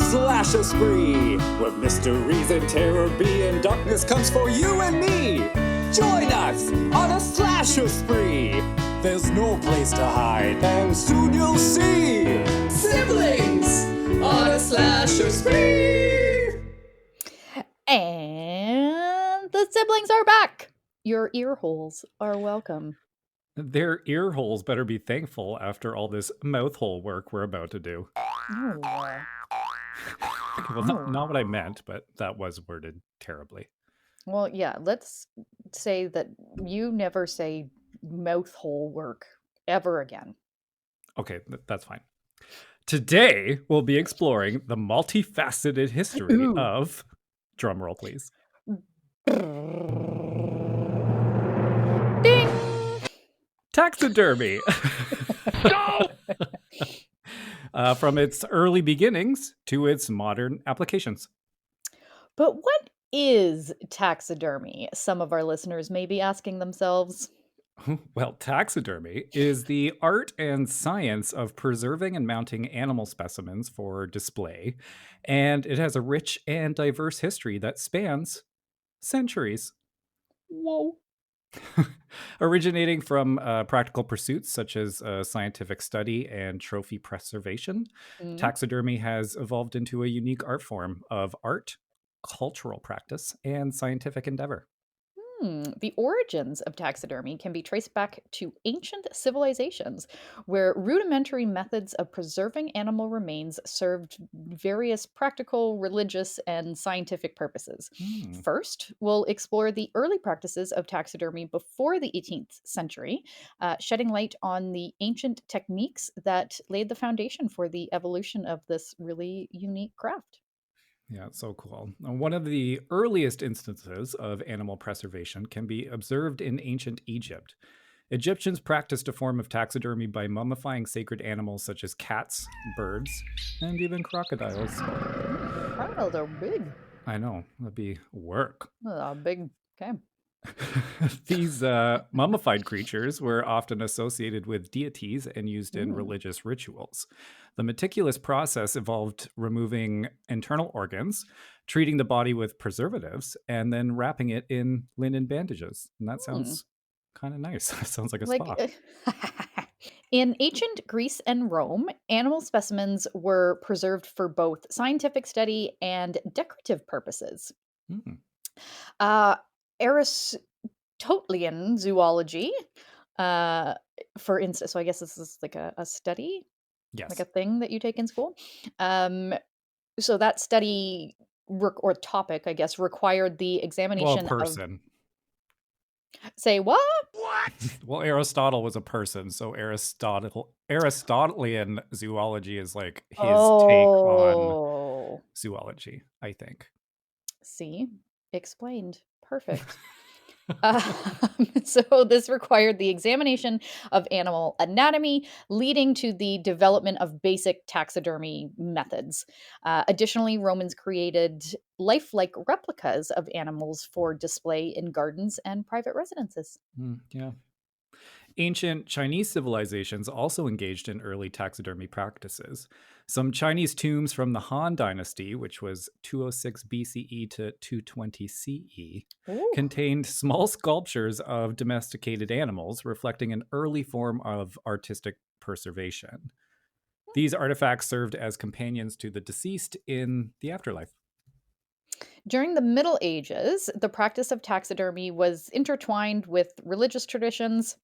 slasher spree, where mysteries and terror be and darkness comes for you and me. Join us on a slasher spree. There's no place to hide, and soon you'll see siblings on a slasher spree. And the siblings are back. Your ear holes are welcome. Their ear holes better be thankful after all this mouth hole work we're about to do. Oh. Well, not what I meant, but that was worded terribly. Well, yeah, let's say that you never say mouth hole work ever again. Okay, that's fine. Today, we'll be exploring the multifaceted history of, drumroll please, Ding! Taxidermy. From its early beginnings to its modern applications. But what is taxidermy? Some of our listeners may be asking themselves. Well, taxidermy is the art and science of preserving and mounting animal specimens for display, and it has a rich and diverse history that spans centuries. Whoa. Originating from practical pursuits such as scientific study and trophy preservation, taxidermy has evolved into a unique art form of art, cultural practice, and scientific endeavor. The origins of taxidermy can be traced back to ancient civilizations, where rudimentary methods of preserving animal remains served various practical, religious, and scientific purposes. First, we'll explore the early practices of taxidermy before the 18th century, shedding light on the ancient techniques that laid the foundation for the evolution of this really unique craft. Yeah, it's so cool. One of the earliest instances of animal preservation can be observed in ancient Egypt. Egyptians practiced a form of taxidermy by mummifying sacred animals such as cats, birds, and even crocodiles. Crocodiles are big. I know, that'd be work. Big, okay. These mummified creatures were often associated with deities and used in religious rituals. The meticulous process involved removing internal organs, treating the body with preservatives, and then wrapping it in linen bandages. And that sounds kind of nice. That sounds like a spa. In ancient Greece and Rome, animal specimens were preserved for both scientific study and decorative purposes. Aristotelian zoology, for instance, so I guess this is like a study, like a thing that you take in school. So that study or topic, I guess, required the examination person. Say what? Well, Aristotle was a person, so Aristotelian zoology is like his take on zoology, I think. See, explained. Perfect. So this required the examination of animal anatomy, leading to the development of basic taxidermy methods. Additionally, Romans created lifelike replicas of animals for display in gardens and private residences. Yeah. Ancient Chinese civilizations also engaged in early taxidermy practices. Some Chinese tombs from the Han Dynasty, which was 206 BCE to 220 CE, contained small sculptures of domesticated animals, reflecting an early form of artistic preservation. These artifacts served as companions to the deceased in the afterlife. During the Middle Ages, the practice of taxidermy was intertwined with religious traditions.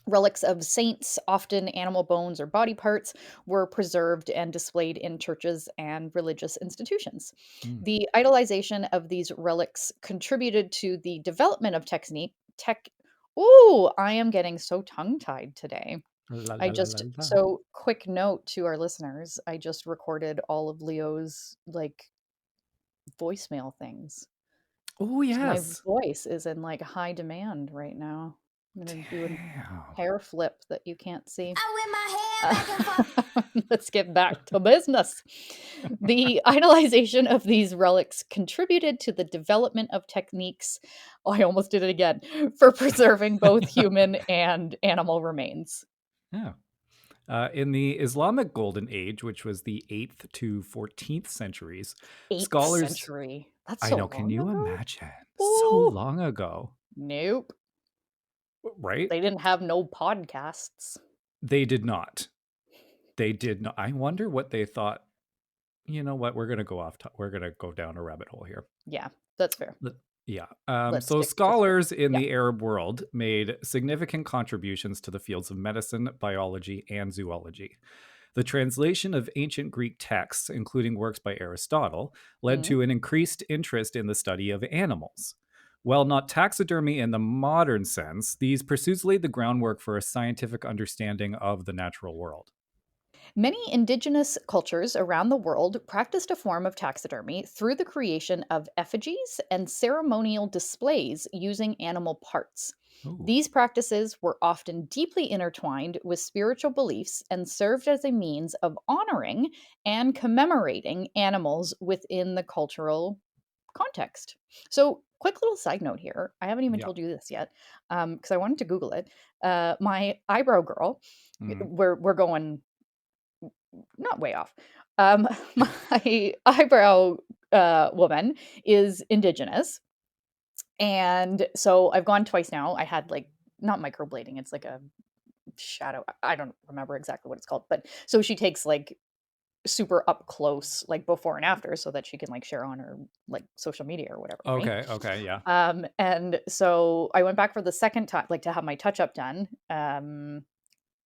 Relics of saints, often animal bones or body parts, were preserved and displayed in churches and religious institutions. The idolization of these relics contributed to the development of I am getting so tongue-tied today. So quick note to our listeners, I just recorded all of Leo's voicemail things. Oh, yes. So my voice is in high demand right now. I'm going to do a hair flip that you can't see. I wear my hair back and Let's get back to business. The idolization of these relics contributed to the development of techniques, I almost did it again, for preserving both human and animal remains. Yeah. In the Islamic Golden Age, which was the 8th to 14th centuries, 8th scholars. century. That's I so know, can long you ago? imagine? So Oh, long ago, nope. right? They didn't have no podcasts. They did not. They did not. I wonder what they thought. You know what? We're going to go off. We're going to go down a rabbit hole here. Yeah, that's fair. Let- Yeah. Let's So stick to the script. scholars in Yeah. the Arab world made significant contributions to the fields of medicine, biology, and zoology. The translation of ancient Greek texts, including works by Aristotle, led Mhm. to an increased interest in the study of animals. While not taxidermy in the modern sense, these pursuits laid the groundwork for a scientific understanding of the natural world. Many indigenous cultures around the world practiced a form of taxidermy through the creation of effigies and ceremonial displays using animal parts. Ooh. These practices were often deeply intertwined with spiritual beliefs and served as a means of honoring and commemorating animals within the cultural context. So, quick little side note here. I haven't even Yeah. told you this yet because I wanted to Google it. My eyebrow girl, Mhm. we're going not way off. My eyebrow woman is indigenous. And so I've gone twice now. I had like not microblading, it's like a shadow. I don't remember exactly what it's called. But so she takes like super up close, like before and after, so that she can like share on her like social media or whatever, right? Okay. Okay. Yeah. And so I went back for the second time, like to have my touch up done.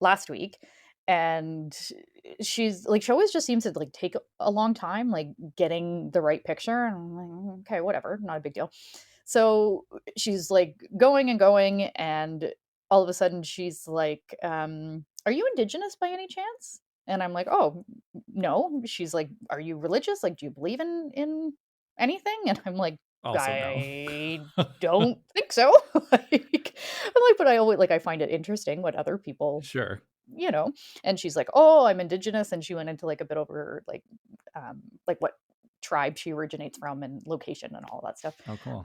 Last week, and she's like she always just seems to like take a long time like getting the right picture, and I'm like, okay, whatever, not a big deal. So she's like going and going, and all of a sudden she's like, are you indigenous by any chance? And I'm like, oh, no. She's like, are you religious? Like, do you believe in anything? And I'm like, Also, no. I don't think so. Like, I'm like, but I always like I find it interesting what other people, Sure. you know. And she's like, "Oh, I'm indigenous," and she went into like a bit over like what tribe she originates from and location and all that stuff. Oh, cool.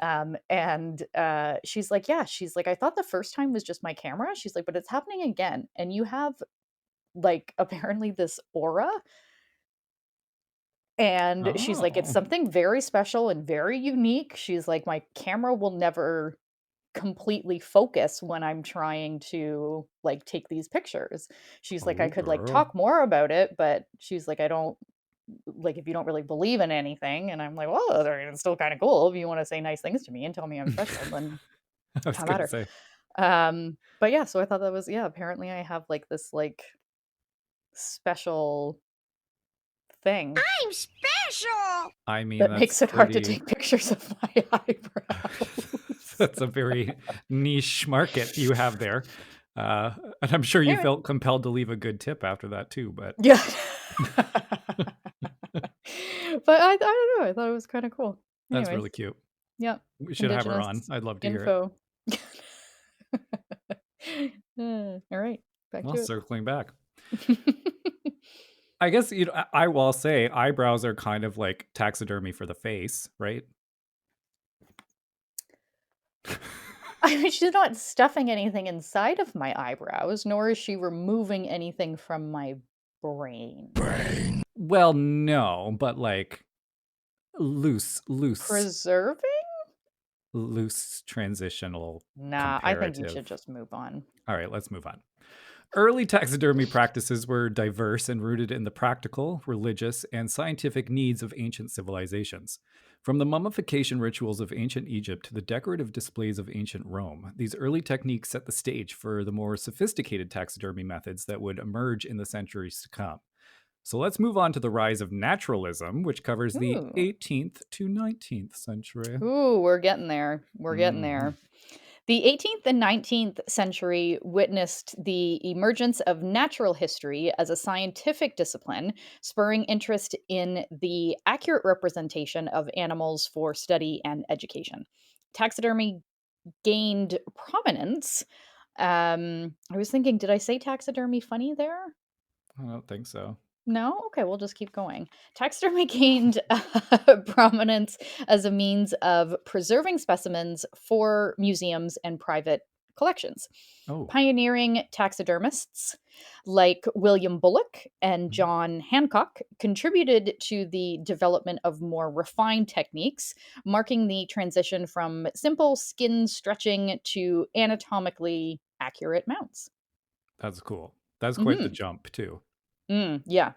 And she's like, "Yeah," she's like, "I thought the first time was just my camera." She's like, "But it's happening again, and you have like apparently this aura." And she's like, "It's Oh. something very special and very unique." She's like, "My camera will never completely focus when I'm trying to like take these pictures." She's like, "I Oh, could like girl. talk more about it, but she's like, I don't like if you don't really believe in anything." And I'm like, well, I mean, it's still kind of cool. If you want to say nice things to me and tell me I'm special, then I was have going at to her. say. But yeah, so I thought that was, yeah, apparently I have like this like special thing I'm special. I mean, that that's makes it hard to pretty. take pictures of my eyebrows. That's a very niche market you have there. And I'm sure you Anyway, felt compelled to leave a good tip after that too, but yeah. But I don't know, I thought it was kinda cool. that's Anyways, really cute. yeah, We should have her indigenous on. I'd love to hear it. info. Alright, back Well, to circling back. it. I guess I will say eyebrows are kind of like taxidermy for the face, right? I mean, she's not stuffing anything inside of my eyebrows, nor is she removing anything from my brain. Well, no, but like loose, Preserving? loose transitional Nah, I think you should comparative. just move on. All right, let's move on. Early taxidermy practices were diverse and rooted in the practical, religious, and scientific needs of ancient civilizations. From the mummification rituals of ancient Egypt to the decorative displays of ancient Rome, these early techniques set the stage for the more sophisticated taxidermy methods that would emerge in the centuries to come. So let's move on to the rise of naturalism, which covers the Ooh. 18th to 19th century. Ooh, we're getting there. We're getting Mhm. there. The 18th and 19th century witnessed the emergence of natural history as a scientific discipline, spurring interest in the accurate representation of animals for study and education. Taxidermy gained prominence. I was thinking, did I say taxidermy funny there? I don't think so. No? Okay, we'll just keep going. Taxidermy gained prominence as a means of preserving specimens for museums and private collections. Oh, Pioneering taxidermists like William Bullock and John Hancock contributed to the development of more refined techniques, marking the transition from simple skin stretching to anatomically accurate mounts. that's cool. That's quite the Hmm. jump too. Yeah.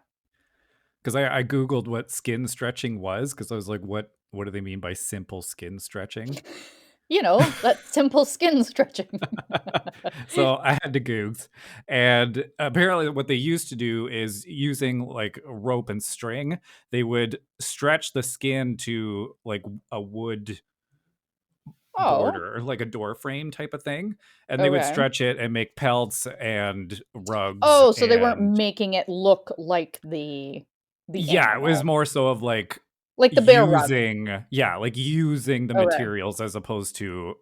Because I googled what skin stretching was because I was like, what do they mean by simple skin stretching? That simple skin stretching. So I had to Google, and apparently, what they used to do is using like a rope and string, they would stretch the skin to like a wood Oh, border, like a door frame type of thing, and they would okay. stretch it and make pelts and rugs Oh, so they weren't and making it look like the yeah, it was animal, more so of like like the bear rug. using the Okay, materials as opposed to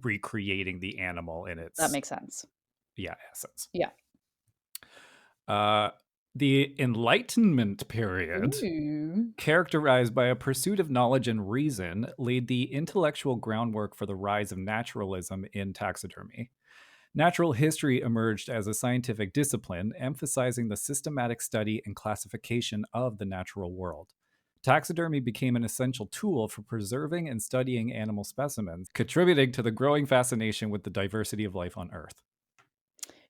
recreating the animal in that its makes sense. essence. Yeah. Uh, the Enlightenment period, Ooh. characterized by a pursuit of knowledge and reason, laid the intellectual groundwork for the rise of naturalism in taxidermy. Natural history emerged as a scientific discipline, emphasizing the systematic study and classification of the natural world. Taxidermy became an essential tool for preserving and studying animal specimens, contributing to the growing fascination with the diversity of life on Earth.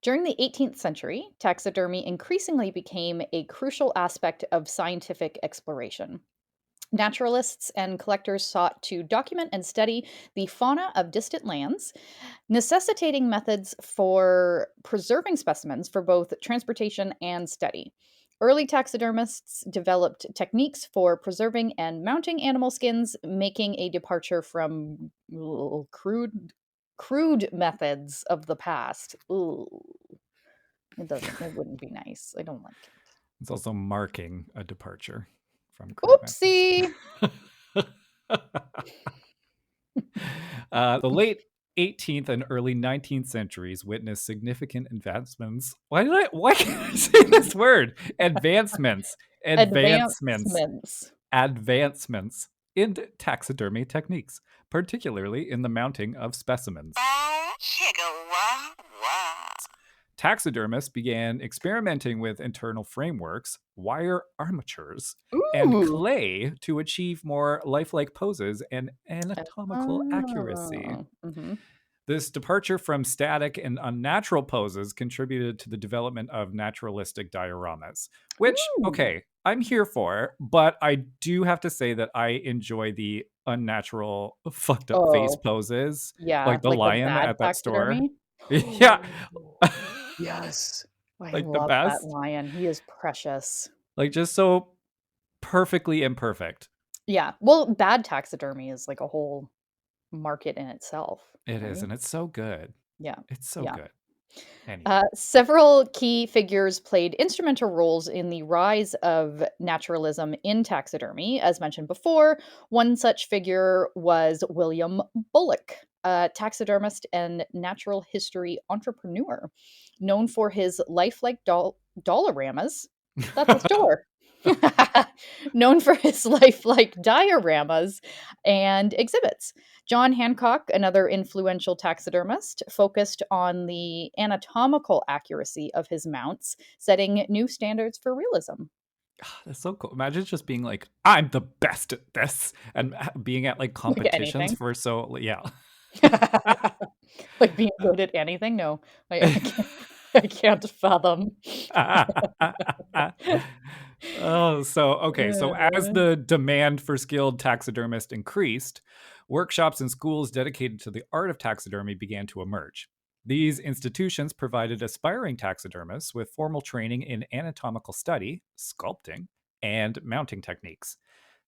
During the 18th century, taxidermy increasingly became a crucial aspect of scientific exploration. Naturalists and collectors sought to document and study the fauna of distant lands, necessitating methods for preserving specimens for both transportation and study. Early taxidermists developed techniques for preserving and mounting animal skins, making a departure from crude methods of the past. Ooh, it wouldn't be nice. I don't like it. It's also marking a departure from crude methods. Oopsie. The late 18th and early 19th centuries witnessed significant advancements. Why can't I say this word? Advancements. Advancements. Advancements. Advancements in taxidermy techniques, particularly in the mounting of specimens. Oh, chicka wah wah. Taxidermists began experimenting with internal frameworks, wire armatures, and Ooh. clay to achieve more lifelike poses and anatomical accuracy. Oh. Mhm. This departure from static and unnatural poses contributed to the development of naturalistic dioramas, which, Ooh. okay, I'm here for, but I do have to say that I enjoy the unnatural, fucked up face Oh, poses, yeah, like the like the lion bad at that store. taxidermy? Yeah. Yes. I Like the love that best. lion. He is precious. Like just so perfectly imperfect. Yeah. Well, bad taxidermy is like a whole market in itself, It is, right? and it's so good. Yeah. It's so Yeah. good. Anyway. Several key figures played instrumental roles in the rise of naturalism in taxidermy. As mentioned before, one such figure was William Bullock, a taxidermist and natural history entrepreneur, known for his lifelike dollaраmas. That's a store. Known for his lifelike dioramas and exhibits. John Hancock, another influential taxidermist, focused on the anatomical accuracy of his mounts, setting new standards for realism. That's so cool. Imagine just being like, I'm the best at this, and being at like Like competitions anything. for so yeah. Like being good at anything? No, I can't, I can't fathom. Oh, so okay. So as Uh, the demand for skilled taxidermists increased, workshops and schools dedicated to the art of taxidermy began to emerge. These institutions provided aspiring taxidermists with formal training in anatomical study, sculpting, and mounting techniques.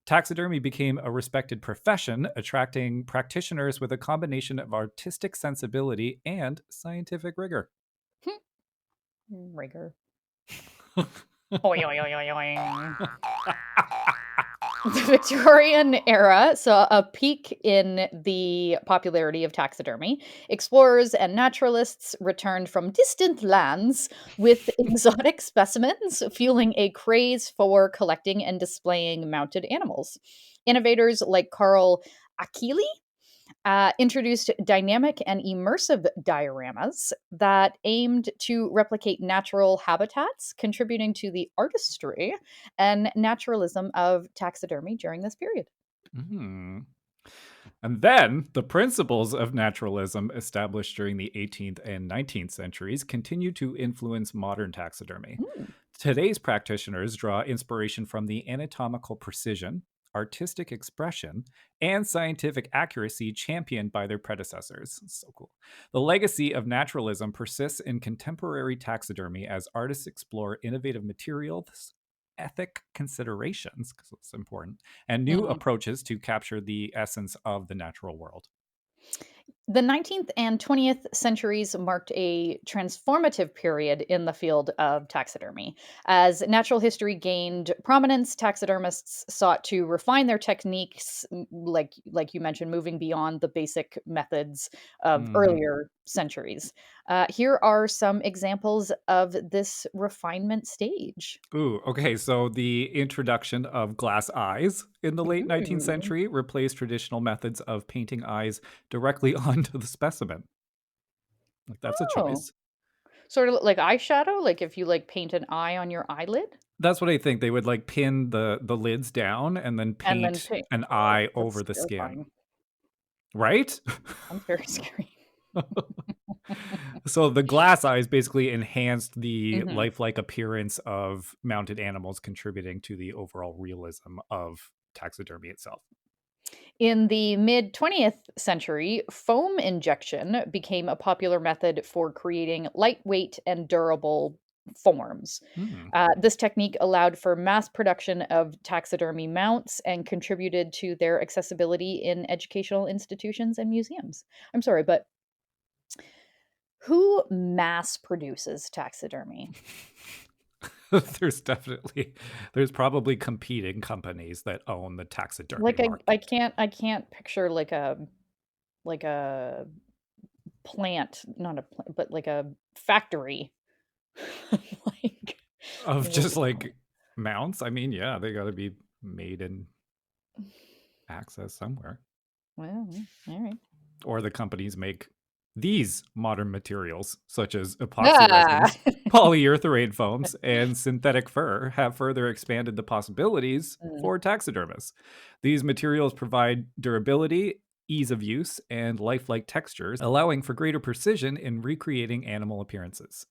Taxidermy became a respected profession, attracting practitioners with a combination of artistic sensibility and scientific rigor. Rigor. Oing, oing, oing, oing, oing. The Victorian era saw a peak in the popularity of taxidermy. Explorers and naturalists returned from distant lands with exotic specimens, fueling a craze for collecting and displaying mounted animals. Innovators like Carl Achille Introduced dynamic and immersive dioramas that aimed to replicate natural habitats, contributing to the artistry and naturalism of taxidermy during this period. Mm. And then the principles of naturalism established during the 18th and 19th centuries continue to influence modern taxidermy. Mm. Today's practitioners draw inspiration from the anatomical precision, artistic expression, and scientific accuracy championed by their predecessors. So cool. The legacy of naturalism persists in contemporary taxidermy as artists explore innovative materials, ethic considerations, because it's important, and new Mhm. approaches to capture the essence of the natural world. The 19th and 20th centuries marked a transformative period in the field of taxidermy. As natural history gained prominence, taxidermists sought to refine their techniques, like you mentioned, moving beyond the basic methods of Mhm. earlier centuries. Here are some examples of this refinement stage. Ooh, okay. So the introduction of glass eyes in the late 19th Ooh. century replaced traditional methods of painting eyes directly onto the specimen. Like, that's a Oh, choice. sort of like eyeshadow, like if you like paint an eye on your eyelid That's what I think. They would like pin the lids down and then and then paint paint. an Oh, eye over that's the skin, terrifying. right? Sounds very scary. So the glass eyes basically enhanced the Mhm. lifelike appearance of mounted animals, contributing to the overall realism of taxidermy itself. In the mid 20th century, foam injection became a popular method for creating lightweight and durable forms. Hmm. This technique allowed for mass production of taxidermy mounts and contributed to their accessibility in educational institutions and museums. I'm sorry, but who mass produces taxidermy? There's probably competing companies that own the taxidermy Like I market. can't picture like a plant, not a plant, but like a factory. Like, Of just wow. like mounts. I mean, yeah, they got to be made and access somewhere. Well, all right. Or the companies make these modern materials, such as epoxy Ah! resins, polyurethane foams, and synthetic fur, have further expanded the possibilities Mm. for taxidermists. These materials provide durability, ease of use, and lifelike textures, allowing for greater precision in recreating animal appearances.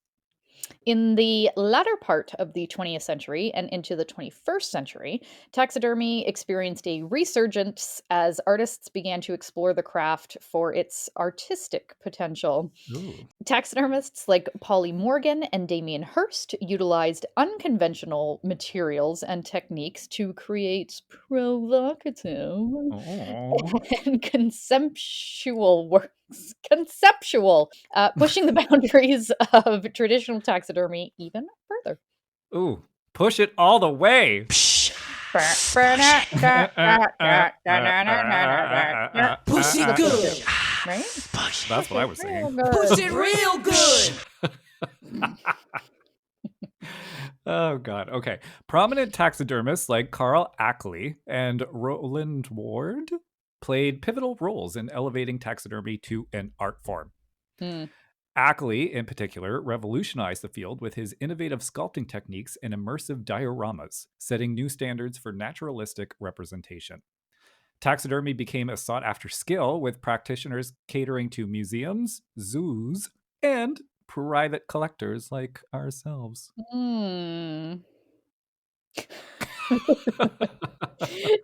In the latter part of the 20th century and into the 21st century, taxidermy experienced a resurgence as artists began to explore the craft for its artistic potential. Ooh. Taxidermists like Polly Morgan and Damien Hirst utilized unconventional materials and techniques to create provocative Oh. and conceptual works. Conceptual, pushing the boundaries of traditional taxidermy even further. Ooh. Push it all the way. Push it good. Right? That's Push what I it was real singing. Push good. it real good. Oh god. Okay. Prominent taxidermists like Carl Ackley and Roland Ward played pivotal roles in elevating taxidermy to an art form. Hmm. Ackley, in particular, revolutionized the field with his innovative sculpting techniques and immersive dioramas, setting new standards for naturalistic representation. Taxidermy became a sought after skill, with practitioners catering to museums, zoos, and private collectors like ourselves. Hmm.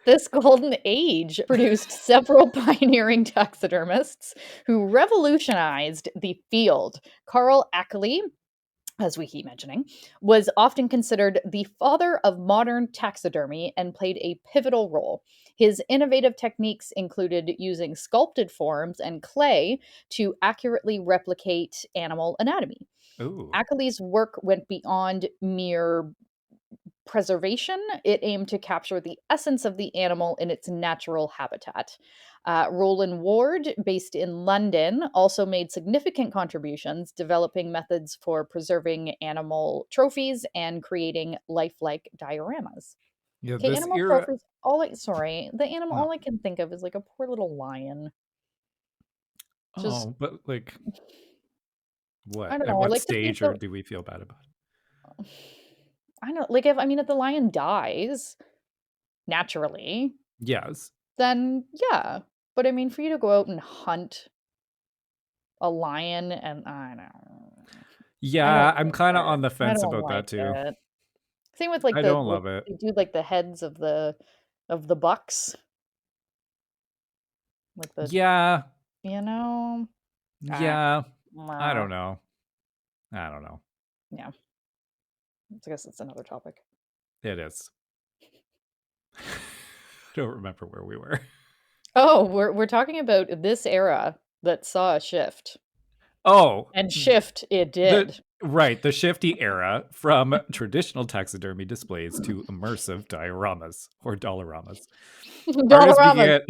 This golden age produced several pioneering taxidermists who revolutionized the field. Carl Ackley, as we keep mentioning, was often considered the father of modern taxidermy and played a pivotal role. His innovative techniques included using sculpted forms and clay to accurately replicate animal anatomy. Ooh. Ackley's work went beyond mere preservation. It aimed to capture the essence of the animal in its natural habitat. Roland Ward, based in London, also made significant contributions, developing methods for preserving animal trophies and creating lifelike dioramas. Yeah, Okay, this animal era. trophies. The animal Oh, all I can think of is like a poor little lion. Just, Oh, but like I what? don't At know. I what like to think stage or that, do we feel bad about it? I don't like if the lion dies naturally, Yes. then yeah. But I mean, for you to go out and hunt a lion, and I Yeah, don't I'm like kind of it. on the I fence don't about that like too. it. Same with like I don't love it. they do like the heads of the bucks, like the Yeah. you know. Ah, Yeah. I nah, don't know. I don't know. yeah. I guess it's another topic. It is. I don't remember where we were. Oh, we're talking about this era that saw a shift, Oh, and shift it the did. right, the shifty era from traditional taxidermy displays to immersive dioramas or dollaramas. Artists Dollarama. began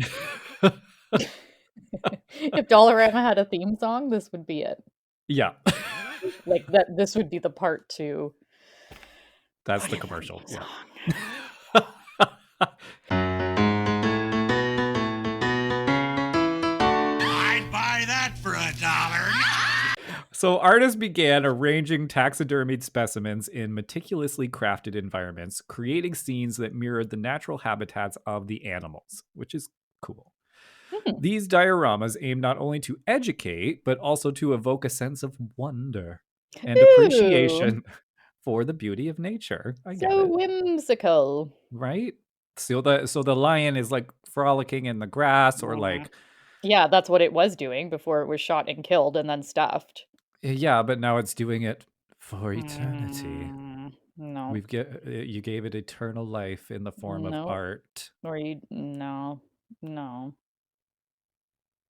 If Dollarama had a theme song, this would be it. Yeah. Like that. This would be the part to That's put the in the commercial. theme Yeah. song. I'd buy that for $1. So artists began arranging taxidermied specimens in meticulously crafted environments, creating scenes that mirrored the natural habitats of the animals, which is cool. Mhm. These dioramas aim not only to educate, but also to evoke a sense of wonder and Ooh, appreciation for the beauty of nature. I get so it, whimsical. right? So the lion is like frolicking in the grass, or Mhm. like, Yeah, that's what it was doing before it was shot and killed and then stuffed. yeah, but now it's doing it for eternity. No, You gave it eternal life in the form of no, art. or you no, no,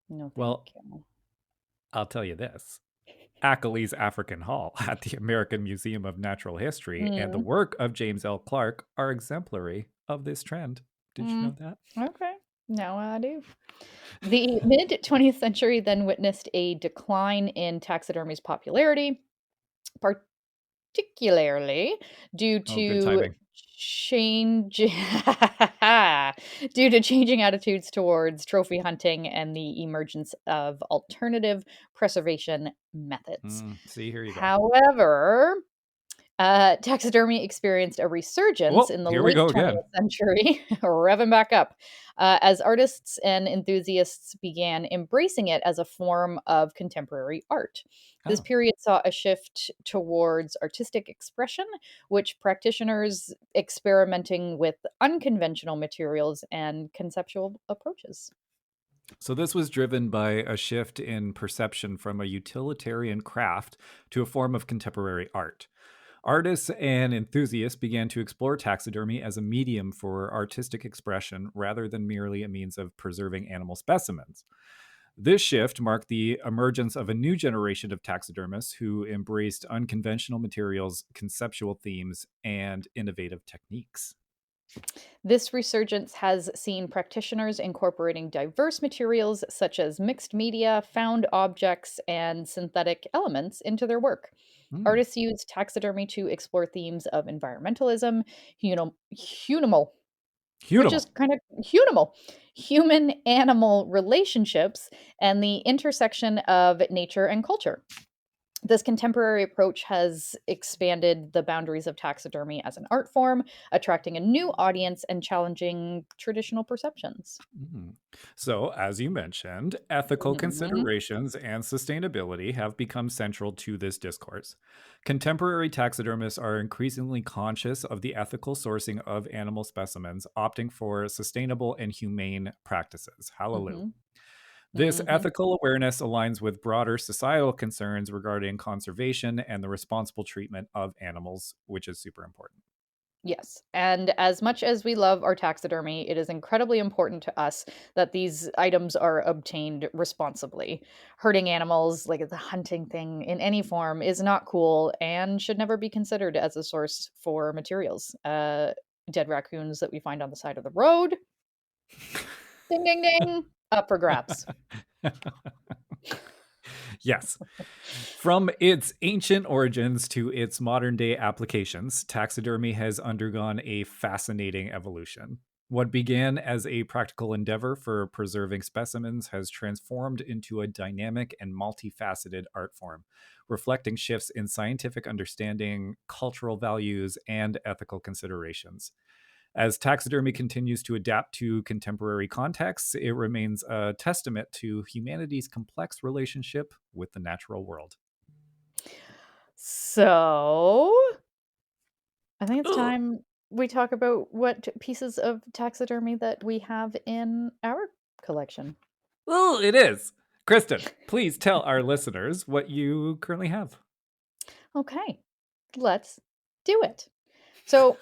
no, thank Well, you. I'll tell you this. Ackley's African Hall at the American Museum of Natural History and the Mm, work of James L. Clark are exemplary of this trend. Did you mm, know that? okay, now I do. The mid 20th century then witnessed a decline in taxidermy's popularity, particularly due Oh, good to timing. change due to changing attitudes towards trophy hunting and the emergence of alternative preservation methods. See, here you go. However, taxidermy experienced a resurgence Oh, in the here we late go again. 20th century, revving back up, as artists and enthusiasts began embracing it as a form of contemporary art. This Oh. period saw a shift towards artistic expression, which practitioners experimenting with unconventional materials and conceptual approaches. So this was driven by a shift in perception from a utilitarian craft to a form of contemporary art. Artists and enthusiasts began to explore taxidermy as a medium for artistic expression rather than merely a means of preserving animal specimens. This shift marked the emergence of a new generation of taxidermists who embraced unconventional materials, conceptual themes, and innovative techniques. This resurgence has seen practitioners incorporating diverse materials such as mixed media, found objects, and synthetic elements into their work. Hmm. Artists use taxidermy to explore themes of environmentalism, hunimal, which is Beautiful. kind of hunimal, human animal relationships, and the intersection of nature and culture. This contemporary approach has expanded the boundaries of taxidermy as an art form, attracting a new audience and challenging traditional perceptions. Mhm. So, as you mentioned, ethical Mhm, considerations and sustainability have become central to this discourse. Contemporary taxidermists are increasingly conscious of the ethical sourcing of animal specimens, opting for sustainable and humane practices. Hallelujah. mhm, This mhm. ethical awareness aligns with broader societal concerns regarding conservation and the responsible treatment of animals, which is super important. Yes, and as much as we love our taxidermy, it is incredibly important to us that these items are obtained responsibly. Hurting animals, like the hunting thing in any form, is not cool and should never be considered as a source for materials. Dead raccoons that we find on the side of the road, ding, ding, ding, up for grabs. Yes. From its ancient origins to its modern day applications, taxidermy has undergone a fascinating evolution. What began as a practical endeavor for preserving specimens has transformed into a dynamic and multifaceted art form, reflecting shifts in scientific understanding, cultural values, and ethical considerations. As taxidermy continues to adapt to contemporary contexts, it remains a testament to humanity's complex relationship with the natural world. So, I think it's Ugh. time we talk about what pieces of taxidermy that we have in our collection. Oh, it is. Kristen, please tell our listeners what you currently have. Okay, let's do it. So,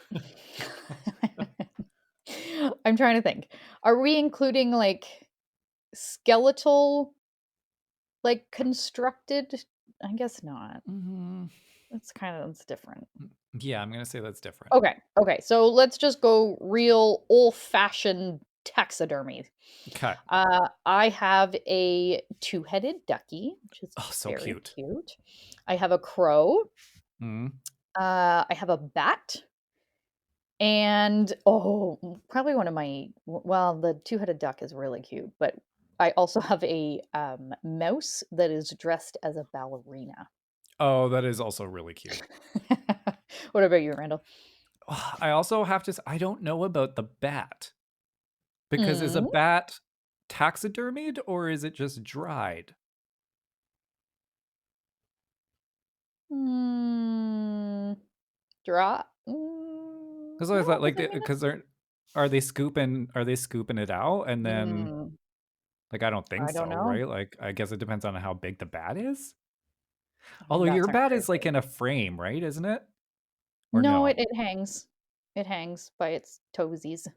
I'm trying to think. Are we including like skeletal, like constructed? I guess not. Mhm. That's different. Yeah, I'm going to say that's different. Okay. So let's just go real old-fashioned taxidermy. Okay. I have a two-headed ducky, which is Oh, so very cute. cute. I have a crow. Mm. I have a bat, and probably one of my well, the two-headed duck is really cute, but I also have a mouse that is dressed as a ballerina. Oh, that is also really cute. What about you, Randall? I also have to I don't know about the bat because is a Mm. bat taxidermied or is it just dried? Mm, drop. Because I No, thought because like I mean because they're are they scooping it out and then mm, like I don't think I don't so, know. right? Like I guess it depends on how big the bat is. I mean, Although your bats aren't bat very is like big. in a frame, right? Isn't it? Or No, no? it hangs. It hangs by its toesies.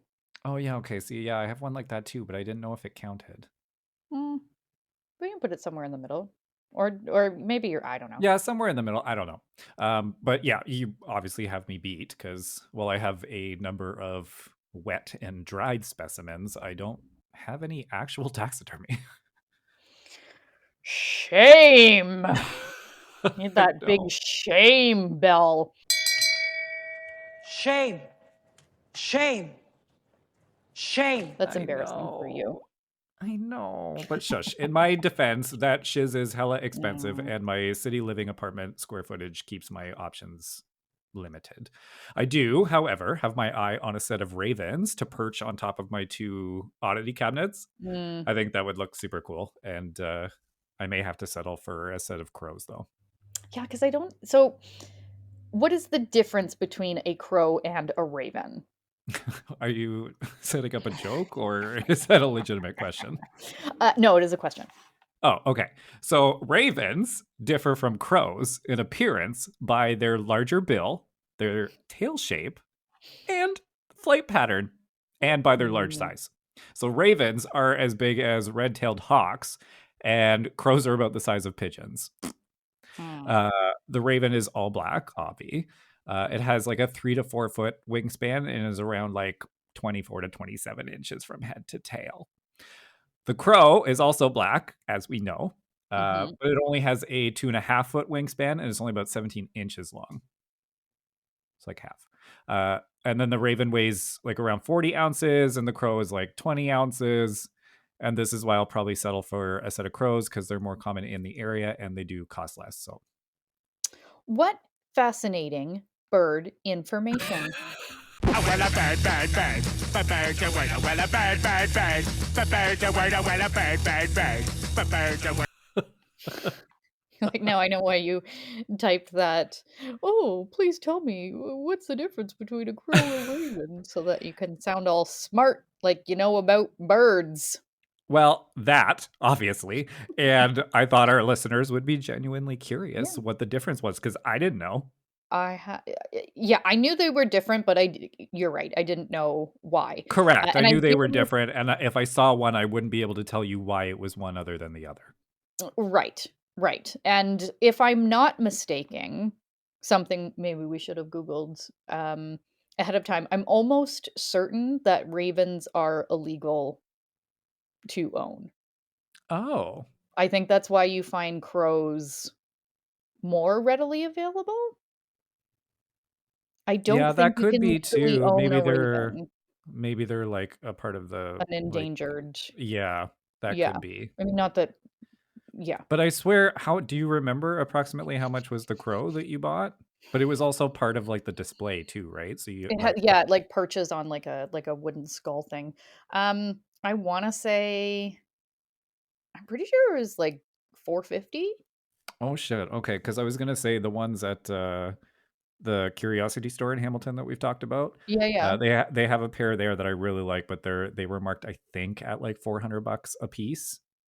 Oh yeah, okay. See, yeah, I have one like that too, but I didn't know if it counted. Mm, we can put it somewhere in the middle, or maybe you're. I don't know. Yeah, somewhere in the middle. I don't know. But yeah, you obviously have me beat because, well, I have a number of wet and dried specimens. I don't have any actual taxidermy. Shame. Need I that big know. shame bell. Shame. Shame. Shame. That's I embarrassing for you. know. I know. But shush. In my defense, that shiz is hella expensive, Mm, and my city living apartment square footage keeps my options limited. I do, however, have my eye on a set of ravens to perch on top of my two oddity cabinets. mm. I think that would look super cool. And I may have to settle for a set of crows, though. Yeah, because I don't. So, what is the difference between a crow and a raven? Are you setting up a joke or is that a legitimate question? No, it is a question. Oh, okay. So ravens differ from crows in appearance by their larger bill, their tail shape, and flight pattern, and by their large Mm, size. So ravens are as big as red-tailed hawks, and crows are about the size of pigeons. mm. Uh, the raven is all black, obvi. It has like a 3 to 4 foot wingspan and is around like 24 to 27 inches from head to tail. The crow is also black, as we know, Mhm. but it only has a 2.5 foot wingspan and it's only about 17 inches long. It's like half. And then the raven weighs like around 40 ounces, and the crow is like 20 ounces. And this is why I'll probably settle for a set of crows because they're more common in the area and they do cost less. So What fascinating bird information. Oh, well, a bird. A bird's a word, well, a bird. A bird's a word, well, a bird. A bird's a word. Like, now I know why you typed that. Oh, please tell me, what's the difference between a crow and a raven? So that you can sound all smart, like you know about birds. well, that obviously. And I thought our listeners would be genuinely Yeah. curious what the difference was because I didn't know. Yeah, I knew they were different, but you're right. I didn't know why. Correct. I And I knew they did were under different. And if I saw one, I wouldn't be able to tell you why it was one other than the other. right, right. And if I'm not mistaking, something maybe we should have Googled ahead of time, I'm almost certain that ravens are illegal to own. Oh, I think that's why you find crows more readily available. I yeah, don't that think you could can be legally too. own a raven. maybe they're like a part of the An endangered. yeah, that Yeah. could be. I mean, not that. Yeah. But I swear, how do you remember approximately how much was the crow that you bought? But it was also part of like the display too, right? So you It had, like yeah, like perches on like a wooden skull thing. I want to say I'm pretty sure it was like 450. oh shit, okay, because I was gonna say the ones at the Curiosity Store in Hamilton that we've talked about. Yeah, yeah. They have a pair there that I really like, but they were marked I think at like $400 a piece.